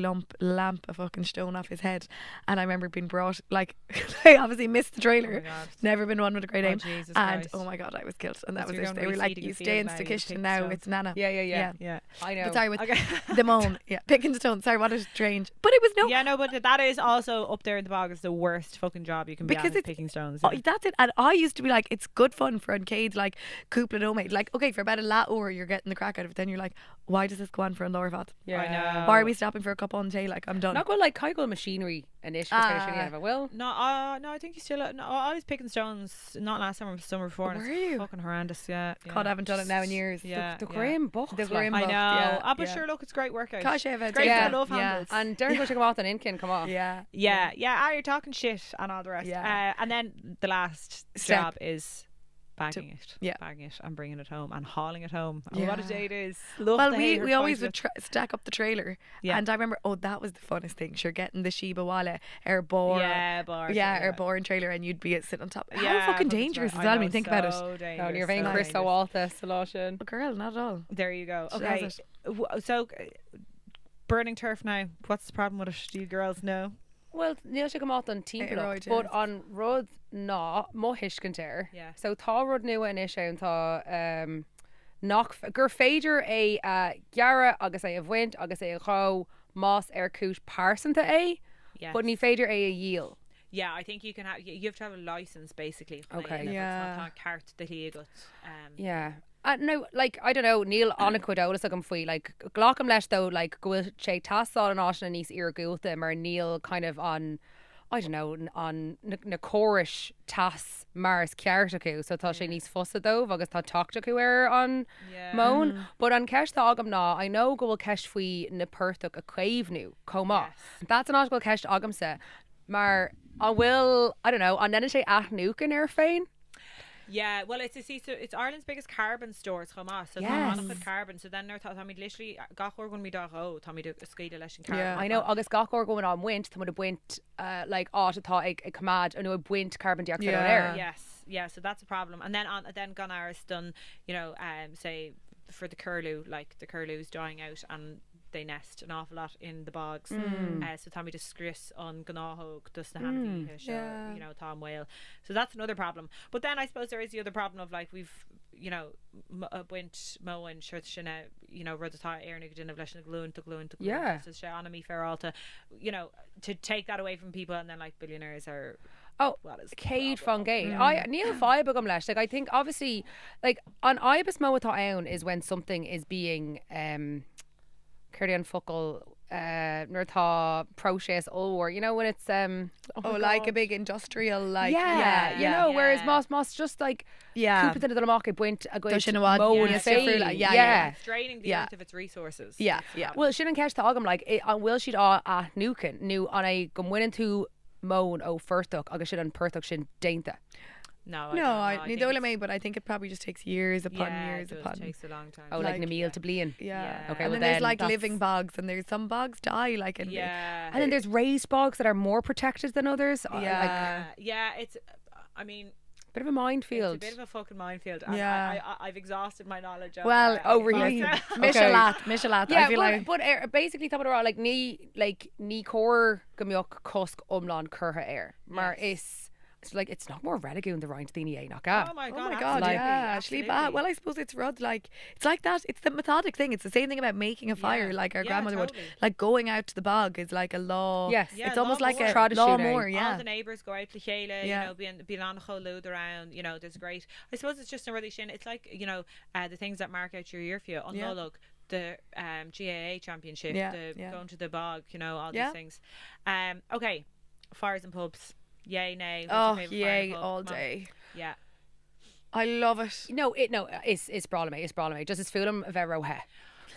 lamp a fucking stone off his head? And I remember being brought, like, I obviously missed the trailer. God. Never been one with a great Oh, aim. Jesus And Christ. oh my God, I was killed. And that So was you're it. going They were like, reseeding you a stay field in now, you Stakishton pick now, stones. it's Nana. Yeah. Yeah. I know. But sorry, with Okay. the moan. Yeah, picking the stone. Sorry, what a strange. But it was no. Yeah, no, but that is also up there in the bog. Is the worst fucking job you can be Because at, is it's- picking stones. Oh, that's it. And I used to be like, it's good fun for kids like Coupla no mate. Like, okay, for about a lat hour you're getting the crack out of it. Then you're like, why does this go on for a lower vat? Yeah. I know. Why are we stopping for a cup on tea? Like, I'm done. Not good like Kyle machinery initially. Well, No, I think you still. No, I was picking stones not last summer, but the summer before. And Were it's you? fucking horrendous. Yeah. God, I haven't done it now in years. Yeah. the grim book. The like. grim I book, know. yeah, But yeah. sure, look, it's great workout. Gosh, I've It's great Yeah, for love yeah. handles. And Darren go to come out on Inkin, come on. Yeah. Yeah. You're talking shit and all the rest. Yeah. And then the last Step. job is bagging it. yeah. Bagging it and bringing it home and hauling it home. And Yeah. what a day it is. Love Well, the we haters always fight would stack up the trailer. Yeah. And I remember, that was the funnest thing. Sure, getting the Sheba Walla, our boar. Yeah, bar. Yeah, our boring trailer, and you'd be sitting on top. How Yeah, fucking dangerous is I that? I know, mean, think about it. so No, dangerous, you're vein so Chris dangerous. Walter solution. Oh, girl, not at all. There you go. She Okay. does So, burning turf now. What's the problem with it? Do you girls know? Well, Neil should come out on team Roid, but yes. on Rud ná mo hiiscintéir. Yeah. So tá Rud nua in isise an tá nach gur féidir é gearra agus é a bhaint agus é a chá más ar cúis pásanta é, Yes. but ní féidir é a díal. Yeah, I think you can have. You have to have a license basically. Okay. Yeah. Yeah. It's not cart that he got. Yeah. No, like, I don't know, Neil anacquadolas agam faoi, like, glacadh leis though, like, go sé tasá an áisina níos ar gúilta, mar Neil kind of on, I don't know, on na chorish tas mars ceart acu, so tá sé níos fusa dómh agus tá tacht acu an Yeah. món, but an ceist tá agam ná, I know go bhfuil ceist faoi na purtach a cuéimhnú, comá. That's an áit go ceist agam sa, mar an bhfuil, I don't know, an nena sé athnúcan ar féin. Yeah, well, it's Ireland's biggest carbon store. It's Chomá, so Yes. it's carbon. So then they're Táimid literally gachor when we dog Táimid a scaida leis an carbon. Yeah. I know agus gachor going on wint tá mud a buint like átatá ag cumad an a buint carbon dioxide on air. Yes, yeah. So that's a problem. And then Gunnar done, say for the curlew, like the curlew's dying out and they nest an awful lot in the bogs. So Tommy just scris on Gnáthóg dus na hanfi Yeah. Tom Whale. So that's another problem. But then I suppose there is the other problem of like we've buint moen shirt sinna rudatá airnig din of leis na glúin to glúin to glúin. Yeah. So anami feralta, to take that away from people, and then like billionaires are. Oh, What is the Cade problem? fan Gate. I Neil Five agam leis. Like I think obviously like an ibis mo atá ann is when something is being Curdy and Fuckle nuair tá process all you know when it's like a big industrial like you know whereas Moss just like cúpla in amach buint a go sin mó It's draining the earth of its resources. well sin an ceist tá agam like an bhfuil siad a nucan nu an é go muineann tú món ó firtach agus sin an pertach sin dénta. No, I don't know, but I think it probably just takes years upon years upon. It takes a long time. Oh, like na meal to blian. Yeah. Okay, and well then there's like that's- living bogs, and there's some bogs die like in And then there's raised bogs that are more protected than others. It's. I mean. Bit of a minefield. It's a bit of a fucking minefield. I've exhausted my knowledge of really? Mishalat. Yeah, I feel like but basically tá rá like ní cór gombeoch cosc umlán curtha air. Mar is it's like it's not more relegún the roint daoine é nach ga. Oh my god, absolutely, actually bad. Well, I suppose it's rud like it's like that. It's the methodic thing. It's the same thing about making a fire, like our grandmother would. Like going out to the bog is like a law. Yes, it's almost like a tradition. law more. All the neighbours go out to chéile, you know, being on the whole load around. You know, there's great. I suppose it's just a really shin. It's like you know, the things that mark out your year for you. On Nolog, the GAA championship, going to the bog, you know, all these things. Okay, fires and pubs. Yay, nay. Yay all day. Yeah. I love it. No, it's brala just as fulam a bheith rothe.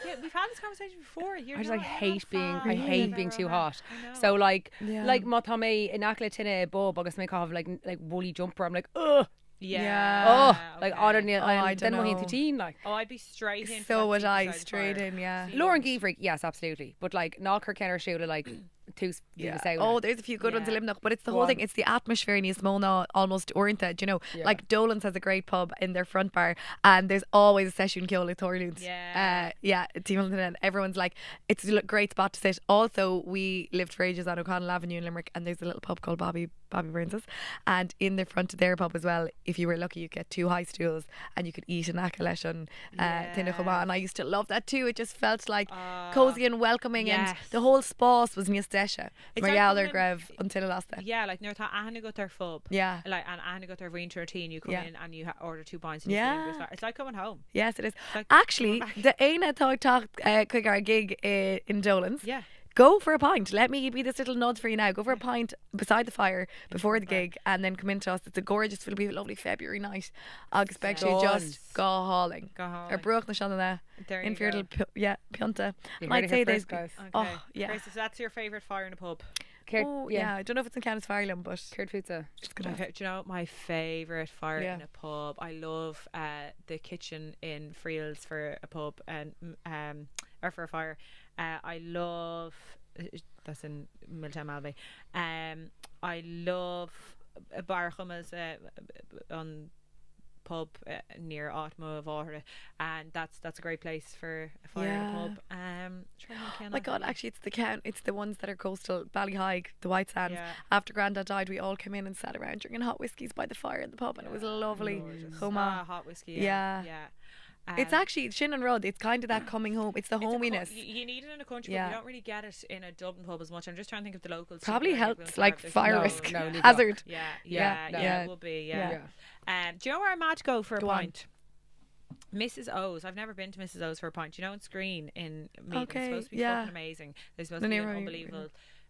Yeah, we've had this conversation before. I just hate being too hot. So like má tá mé in acla tinine bob agus mé cáh like woolly jumper. I'm like ugh. Like on then mo hin teen like. Oh, I'd be straight in. So would I straight in, Lauren Gievrig, yes, absolutely. But like knock her Kenner shoulder like tús there's a few good ones in Limnock, but it's the whole thing. It's the atmosphere in Níos almost athroinnt, you know. Like Dolan's has a great pub in their front bar, and there's always a session ceola Thorlúns. And everyone's like, it's a great spot to sit. Also, we lived for ages on O'Connell Avenue in Limerick, and there's a little pub called Bobby Burns's, and in the front of their pub as well, if you were lucky, you get 2 high stools and you could eat an acalash on Tinna Chuma, and I used to love that too. It just felt like cozy and welcoming, and the whole spás was níos deise. Marialler grev until last day. Yeah, like near Anna got their pub. Yeah. Like and Anna got their winter tea, and you come in and you order 2 pints. And it's like coming home. Yes, it is. Like, actually, the aina thought quick our gig in Dolan's. Yeah. Go for a pint. Let me be this little nod for you now. Go for a pint beside the fire before the gig, and then come into us. It's a gorgeous, it'll be a lovely February night. Agus actually just go hauling. Or broch na shanna there. Inferior pianta. Might say this. Guys. Oh yeah. Grace, so that's your favourite fire in a pub? I don't know if it's in Canis Fireland, but Cured pizza. Do you know my favourite fire in a pub? I love the kitchen in Friels for a pub and or for a fire. I love that's in Miltown Malbay. I love Bar Chumas on pub near Atma of Áhara, and that's a great place for a fire in a pub. My God, actually it's the ones that are coastal. Ballyhigh, the White Sands. After Grandad died, we all came in and sat around drinking hot whiskies by the fire in the pub, and it was lovely. Hot whiskey. It's actually Shin and Rud. It's kind of that coming home. It's the hominess. You need it in a country, but you don't really get it in a Dublin pub as much. I'm just trying to think of the locals. Probably helps like fire risk hazard. It would be. Do you know where I'm mad to go for a pint? Mrs. O's. I've never been to Mrs. O's for a pint. You know, in Screen in Meath. It's supposed to be fucking amazing. There's supposed to be an unbelievable.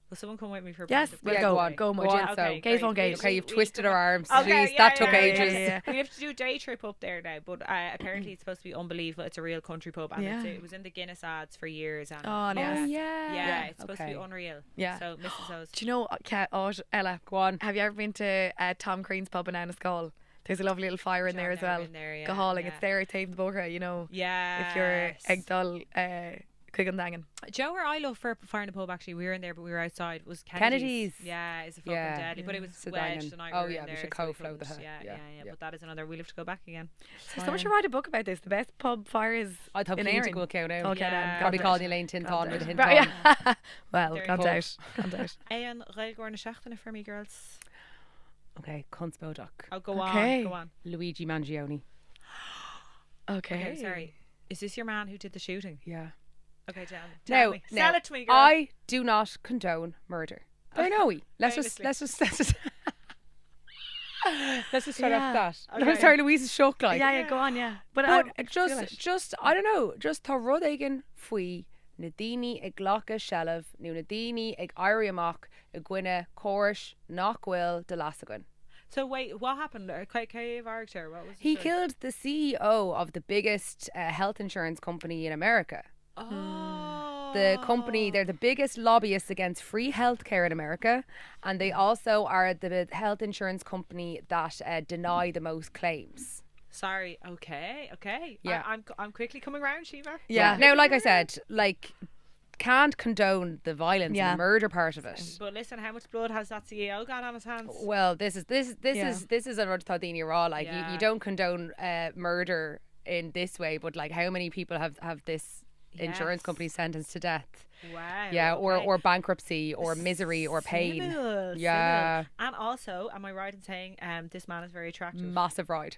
Will someone come with me for a pint? Yes, we'll go much. Gaze on gaze. Okay, you've twisted our arms. Okay, Jeez, that took ages. We have to do a day trip up there now, but apparently it's supposed to be unbelievable. It's a real country pub, and it was in the Guinness ads for years. And it's supposed to be unreal. Yeah. So Mrs. O's. Do you know, Ella? Go on. Have you ever been to Tom Crean's pub in Enniscall? There's a lovely little fire in there as well. Go hauling. It's there at Táimid Bogra, you know. Yeah. If you're Egdal. Do you know where I love for fire in the pub? Actually, we were in there, but we were outside. Was Kennedy's. Yeah, it's a fucking deadly, but it was wedged, and I were in there. We should co-flow the but that is another. We'll have to go back again. Someone should write a book about this. The best pub fires. I thought in Keane to Erin. go count out. Okay, probably calling Elaine Tinton with a hint on. Well, can't doubt. Ayan, Gail seachtaine for me, girls. Okay, Cunts Bodoc. Oh, go on. Luigi Mangione. Okay. Sorry. Is this your man who did the shooting? Yeah. Okay, tell me. Sell it to me, girl. I do not condone murder. Bernoe. Let's just let's just start off that. Okay. I'm sorry, Louise is shocked. Like go on, But just I don't know. Just tá rud aigen faoi na daoine ag glacadh seileamh nó na daoine ag éirí amach a gcuine córais nach bhfuil de las againn. So wait, what happened? What was He the killed the CEO of the biggest health insurance company in America. The company, they're the biggest lobbyists against free healthcare in America, and they also are the health insurance company that deny the most claims. Sorry. Okay. Yeah. I'm quickly coming around, Síomha. Yeah. Now, like I said, like, can't condone the violence and the murder part of it. But listen, how much blood has that CEO got on his hands? Well, this is a rud tadini raw. Like, you don't condone murder in this way, but like, how many people have this insurance company sentenced to death? Wow. Yeah, okay. or bankruptcy or misery or pain. Civil. And also, am I right in saying this man is very attractive? Massive ride.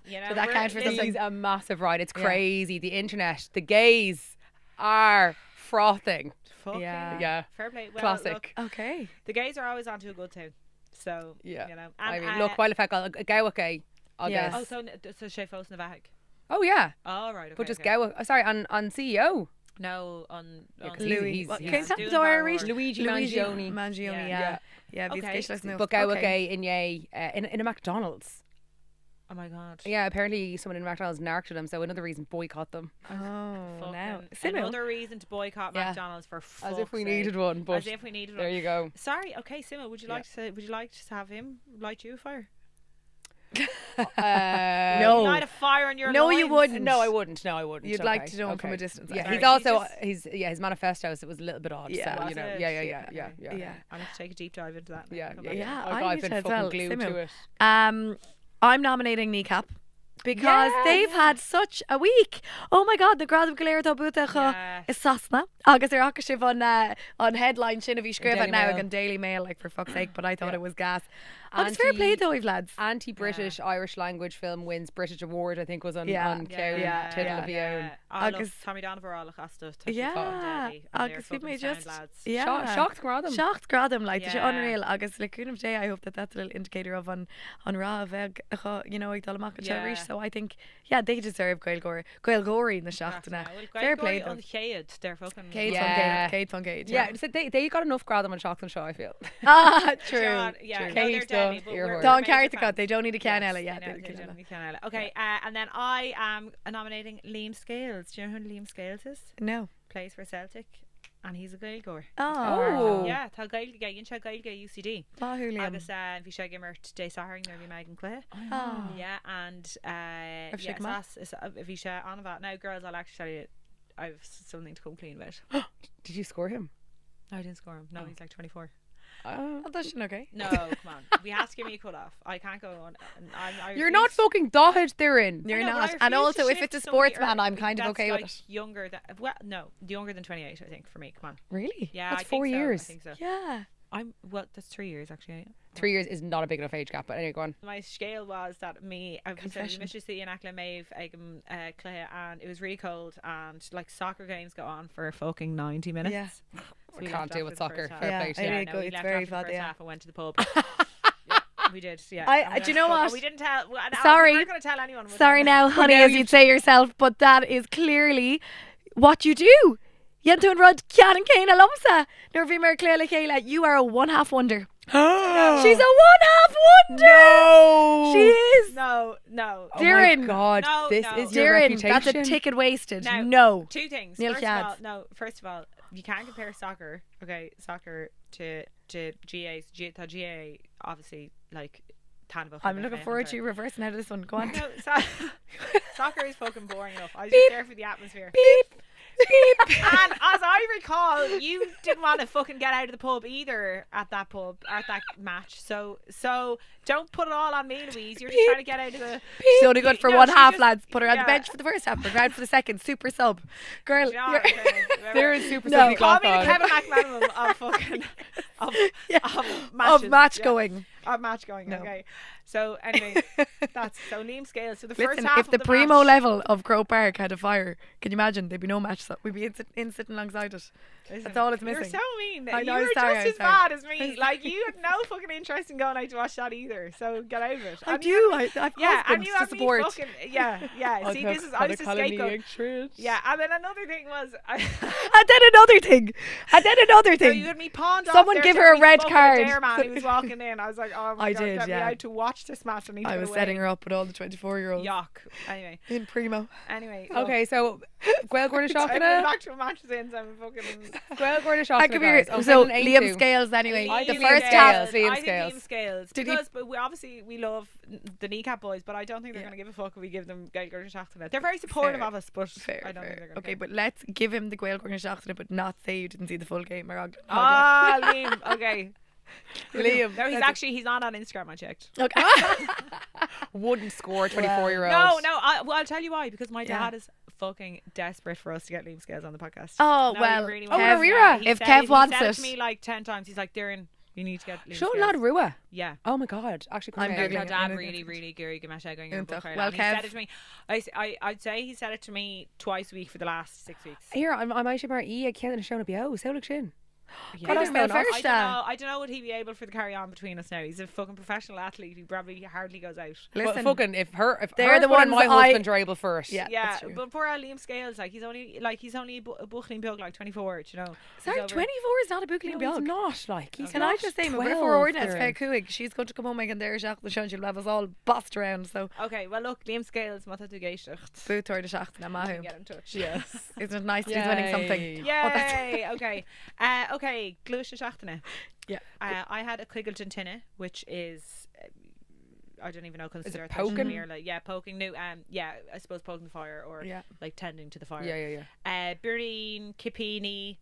You know, So that counts for listen, something. He's a massive ride. It's crazy. The internet, the gays are frothing. fucking Yeah. fair play. Well, Classic. look, Okay. the gays are always onto a good tune. So Yeah. you know. I And, mean, look, while if I got a gawa gay, I Yeah. guess. Oh, so sé fós na bheartaigh. Oh yeah, Oh right. Okay, but just okay. gawa. Sorry, on CEO. No, on 'cause Louise. he's Céim doing so bar Irish? or- Luigi Luigi Mangione. Mangione, Yeah. yeah. Okay. But gawa gay in in a McDonald's. Oh my god. Yeah, apparently someone in McDonald's narked them, so another reason boycott them. Oh, now. Fucking Another reason to boycott Yeah. McDonald's for As fuck's if we sake. needed one, but As if we needed there one. you go. Sorry, okay, Síomha, would you like to have him light you a fire? No. Light a fire on your No, you loins? wouldn't. No, I wouldn't. No, I wouldn't. You'd Okay. like to know him from Okay. a distance. Yeah, I he's think. also his manifesto. So it was a little bit odd. Yeah. so, Was you know, it? yeah. Okay. Yeah. I need to take a deep dive into that. now. Yeah, Come yeah, back. Yeah, Like, I I've need been to as fucking well, glued Síomha. to it. I'm nominating Kneecap because they've had such a week. Oh my god, the grad galéir tá búteach Yes. is sasna. Agus aca sibh on headline sin a bhí scríbh Daily now Mail. on Daily Mail, like for fuck's sake, but I thought Yeah. it was gas. Agus fair play though, we've lads. Anti-British Irish language film wins British Award. I think was on Yeah. Ceann Yeah. Tittle of Bhíonn. Agus Agus- Tommy Donovan a stuff. Yeah, agus bhí mé just Shocked Gradam. Shocked gradam, like Yeah. unreal. Agus like of day, I hope that's a little indicator of on rá bheith you know ag dal amach an Yeah. so I think they deserve Gaelgory in the seachtaine. Fair play though. on Chéad, they're fucking Kate van Gate. Yeah, so they got enough Gradam on Shocked and Show, I feel. True. Yeah, True. no, they're Cage deadly, stuff, but ear we're horse. Don't major carry the fans. cut. They don't need a can Yes, Ella yet. they definitely can Ella. Okay, and then I am nominating Liam Scales. Do you know who Liam Scales is? No. Plays for Celtic, and he's a Gaelgore. Oh. Yeah, tá Gaelge, inse Gaelge UCD. Julian. Agus bhí sé gimmert dé sahring nar bhí megan clé. Oh. Yeah, and Have she come out? bhí sé on about now, girls. I'll actually tell you, I've something to come clean about. Did you score him? No, I didn't score him. No, he's like 24. Oh, that's okay. No, come on. We have to give me a cut off. I can't go on. You're not fucking dotted therein. You're I know, but I not. refuse And to also, if shift it's a somebody sportsman, I'm kind of that's okay with like it. Younger than younger than 28, I think, for me. Come on. Really? Yeah, That's I think 4 so, years. I think so. Yeah. That's 3 years actually. 3 years is not a big enough age gap, but anyway, go on. My scale was that I Confession. was see in Ackla Maeve Clay, and it was really cold, and like soccer games go on for fucking 90 minutes. Yeah. So I we can't left deal after with the soccer. first half. Fair Yeah, play to I you. really No, go. we It's left very after the bad, first yeah. half and went to the pub. Yeah, we did. Yeah. Do you know what? We didn't tell. Sorry. We weren't going to tell anyone. Sorry now, honey, as you'd say yourself, but that is clearly what you do. Yentu and Rod Cian and Kane alumsa. Nervi Mer Cléile Chéile, you are a one-half wonder. She's a one-half wonder. No. She is. No. Oh Darren. my God, No, this no. is your Darren, reputation. that's a ticket wasted. Now, No. Two things. Neil First of all, you can't compare soccer. Okay, soccer to GA's. GA obviously like. I'm looking forward to you reversing out of this one. Go on. No, soccer is fucking boring enough. I was Beep. just there for the atmosphere. Beep. And as I recall, you didn't want to fucking get out of the pub either at that match. So don't put it all on me, Louise. You're just trying to get out of the. She's only good for No, one she half, just- lads. Put her on the yeah. bench for the first half, put her out for the second. Super sub. Girl, You know, you're- There is super No. silly Call me the glacadh. Kevin McManaman of fucking Of match going. Of match going. No. Okay. So anyway, that's so Liam Scales. So the first Listen, half if of the the primo match, level of Croke Park had a fire, can you imagine? There'd be no match. So we'd be in sitting alongside it. That's all it's missing. You're so mean. I know, You were sorry, just as sorry. bad as me. Like you had no fucking interest in going out to watch that either. So get over it. I And do. you- I've Yeah, and husbands you to had me support. fucking yeah. See, this is I was the scapegoat. Yeah, and then another thing was, And then another thing. so you had me pawned off. Someone there give to her a me red fucking card. Dare man, he was walking in. I was like, oh my I God, did, get me yeah. out to watch this match. I need to I get was away. setting her up with all the 24-year-olds Yuck. Anyway, in primo. look, Okay, so Gail Gordon I'm going Shockana. back to a match since I'm fucking. Gail Gordon I Shockana. could be guys. so Okay, Liam Liam Scales anyway. I The think first Liam half. Scales. Liam I think Scales. Liam Scales. Did he- Because but we obviously we love the kneecap boys, but I don't think they're going to give a fuck if we give them Gail Gordon Shockana. They're very supportive Fair. of us, but Fair, I don't think they're going to. Okay, but let's give him the Gael Gordon Shockana, but not say you didn't see the full game. Ah, Liam. Okay. Liam. No, he's not on Instagram. I checked. Okay. Wouldn't score 24-year-old. No. I'll tell you why. Because my Yeah. dad is fucking desperate for us to get Liam Scales on the podcast. Oh, No, well, he really Kev- wants. Rira. He If said Kev wants he said it. to me like 10 times. He's like, Darren, you need to get Liam Show Scales. lad Rua. Yeah. Oh my God. Actually, I'm come My here. Googling. dad Yeah, really, really Gary Gamasha going on Well, He Kev. said it to me. I'd say he said it to me twice a week for the last 6 weeks. Here, I'm actually mar I can't show up yo. So look shin. Yeah. But I Mel don't know. First, I don't know would he be able for the carry on between us now. He's a fucking professional athlete who probably hardly goes out. But Listen, fucking if they're her the foot and ones my I- husband are able first. Yeah. Yeah, that's true. but poor old Liam Scales, like he's only a buchling bug like 24, you know. Sorry, He's over- 24 is not a bookling No, he's blog. not like he's Can not I just say, my 12, for ordinance, Darren. fair cooig. She's going to come home again there, Jacques, the show, she'll have us all bossed around. So, Okay, well look, Liam Scales, mata tu geishacht. boot or the shaft na mahu. Get in touch. Yes. Isn't it nice? He's winning something. Yay! Okay. Okay, glúis seachtaine. Yeah. I had a cuigeiltin tinne, which is I don't even know consider poking? Yeah, poking. No, yeah, I suppose poking the fire or Yeah. like tending to the fire. Yeah. Bireen, kipini,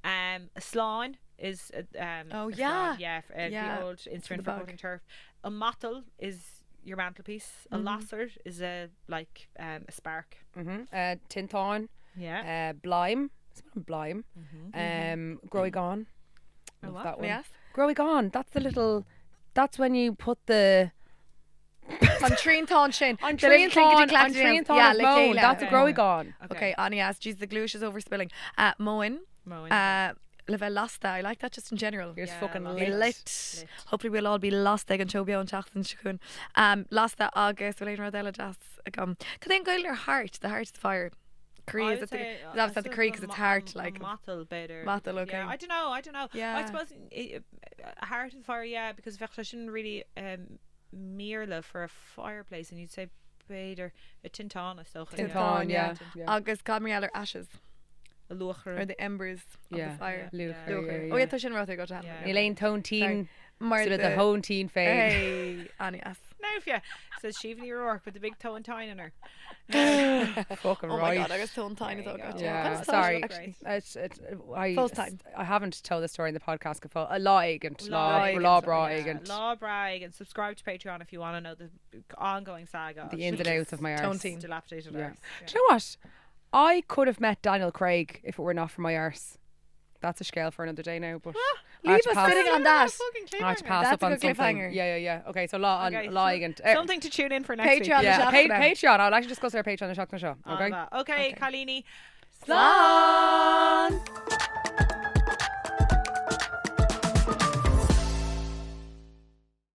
a slán is Oh, a yeah. slán, yeah, Yeah, the old instrument for bog. cutting turf. A mattle is your mantelpiece. A lasser is a spark. Tinton. Yeah. Blime. It's not Blime. Growy gone. A what? That one. Yes. Growy gone. That's the little. That's when you put the. On Tríontáin sin. On The little Tríontáin. clinkety-clackety On nails. Tríontáin Yeah, is like mown. Kayla. That's a growy gone. Okay, Annie asked, geez, the glúis is overspilling. Moen. Level Lasta. I like that just in general. Here's Yeah, fucking lost. lit. Lit. Hopefully we'll all be lost ag an Chobio and Chachtan Shakun. Lasta agus will later Rodella Jas come. Can go your heart, the heart of the fire. Cree is at the obviously at the creek because it's heart like mattle better. Mattle, okay. Yeah, I don't know. Yeah. I suppose a heart of fire, yeah, because I shouldn't really mirla for a fireplace, and you'd say better a tintana so Tintáin, yeah. Yeah. Agus Gabrielle or ashes a luchar. or the embers of the fire. Luke. Oh yeah, Tushin Rotha got to have Yeah. Elaine Tone Teen. Mar Sort of the hone teen fade. Hey, Annie ass. Now if you says Síomha O'Rourke with the big toe and tine in her. Fucking Oh right. my god, I was so tiny There so you go. good. Yeah, That's sorry. actually. It's time. I haven't told the story in the podcast before. A law agent, law agent, bra Yeah, agent. Law brag and subscribe to Patreon if you want to know the ongoing saga. The ins and outs of my Tone arse. teen. Dilapidated Yeah. arse. Do you know what? I could have met Daniel Craig if it were not for my arse. That's a scale for another day now, but I had Leave to us pass- sitting on that. I had to pass That's up a on good something. cliffhanger. Yeah. Okay, so law Okay, on law so- agent. Something to tune in for next week. Patreon. Yeah, Shocktaine. Patreon. I'll actually discuss our Patreon and Shocktaine show. Okay. Okay, Kalini. Slán.